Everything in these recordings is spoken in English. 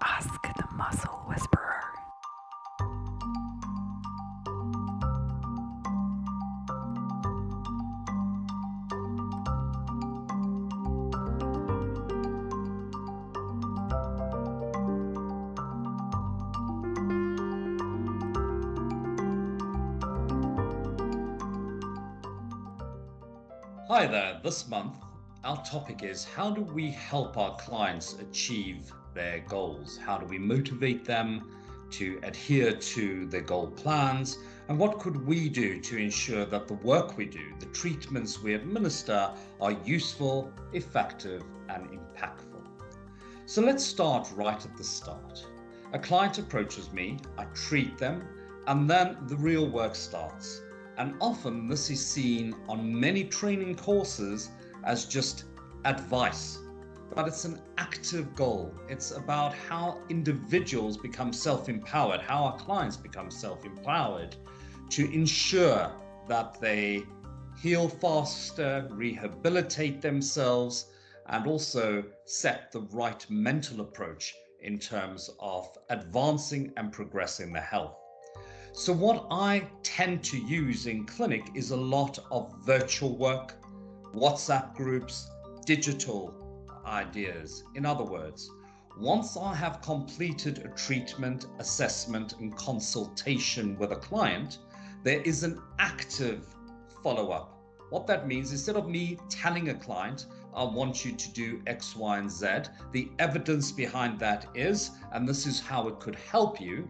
Ask the Muscle Whisperer. Hi there, this month our topic is how do we help our clients achieve their goals? How do we motivate them to adhere to their goal plans? And what could we do to ensure that the work we do, the treatments we administer are useful, effective, and impactful? So let's start right at the start. A client approaches me, I treat them, and then the real work starts. And often this is seen on many training courses as just advice, but it's an active goal. It's about how individuals become self-empowered, how our clients become self-empowered to ensure that they heal faster, rehabilitate themselves, and also set the right mental approach in terms of advancing and progressing their health. So what I tend to use in clinic is a lot of virtual work, WhatsApp groups, digital ideas. In other words, once I have completed a treatment, assessment, and consultation with a client, there is an active follow-up. What that means, instead of me telling a client, I want you to do X, Y, and Z, the evidence behind that is, and this is how it could help you,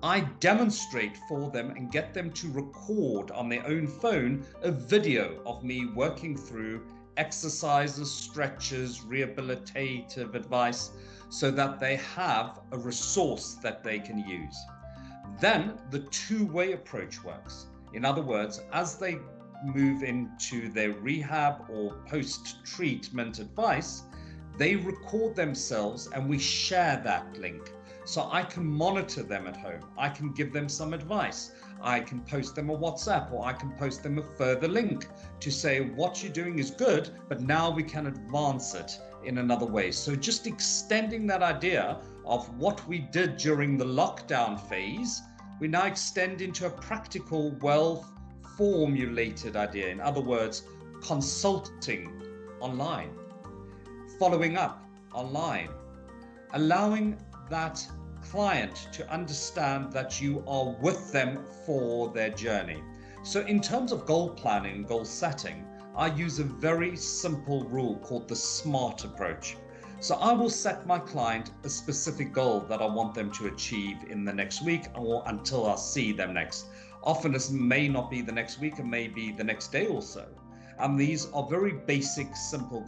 I demonstrate for them and get them to record on their own phone a video of me working through exercises, stretches, rehabilitative advice, so that they have a resource that they can use. Then the two-way approach works. In other words, as they move into their rehab or post-treatment advice, they record themselves and we share that link. So I can monitor them at home. I can give them some advice. I can post them a WhatsApp, or I can post them a further link to say what you're doing is good, but now we can advance it in another way. So just extending that idea of what we did during the lockdown phase, we now extend into a practical, well-formulated idea. In other words, consulting online, following up online, allowing that client to understand that you are with them for their journey. So in terms of goal planning, goal setting, I use a very simple rule called the SMART approach. So I will set my client a specific goal that I want them to achieve in the next week or until I see them next. Often it may not be the next week, it may be the next day or so. And these are very basic, simple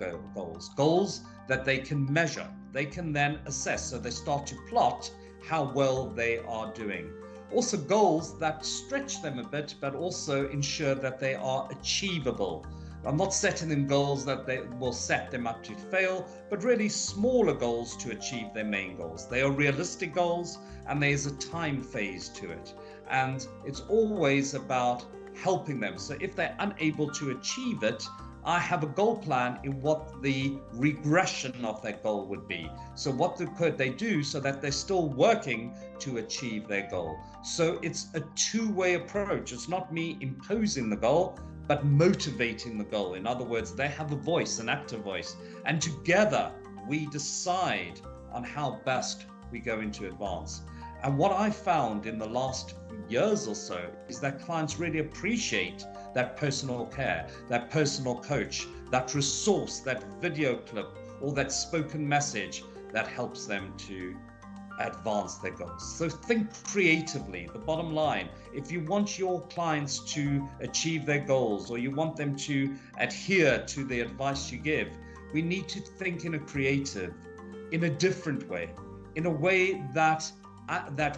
goals that they can measure. They can then assess, so they start to plot how well they are doing. Also goals that stretch them a bit, but also ensure that they are achievable. I'm not setting them goals that they will set them up to fail, but really smaller goals to achieve their main goals. They are realistic goals and there's a time phase to it. And it's always about helping them. So if they're unable to achieve it, I have a goal plan in what the regression of that goal would be. So what could they do so that they're still working to achieve their goal? So it's a two-way approach. It's not me imposing the goal, but motivating the goal. In other words, they have a voice, an active voice, and together we decide on how best we go into advance. And what I found in the last years or so is that clients really appreciate that personal care, that personal coach, that resource, that video clip, or that spoken message that helps them to advance their goals. So think creatively. The bottom line, if you want your clients to achieve their goals or you want them to adhere to the advice you give, we need to think in a creative, in a different way, in a way that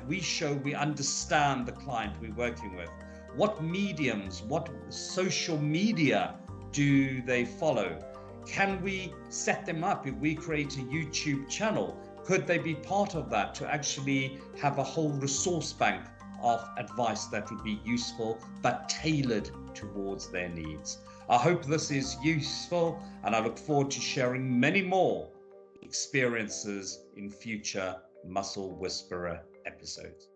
we show we understand the client we're working with. What mediums, what social media do they follow? Can we set them up if we create a YouTube channel? Could they be part of that to actually have a whole resource bank of advice that would be useful but tailored towards their needs? I hope this is useful and I look forward to sharing many more experiences in future Muscle Whisperer episodes.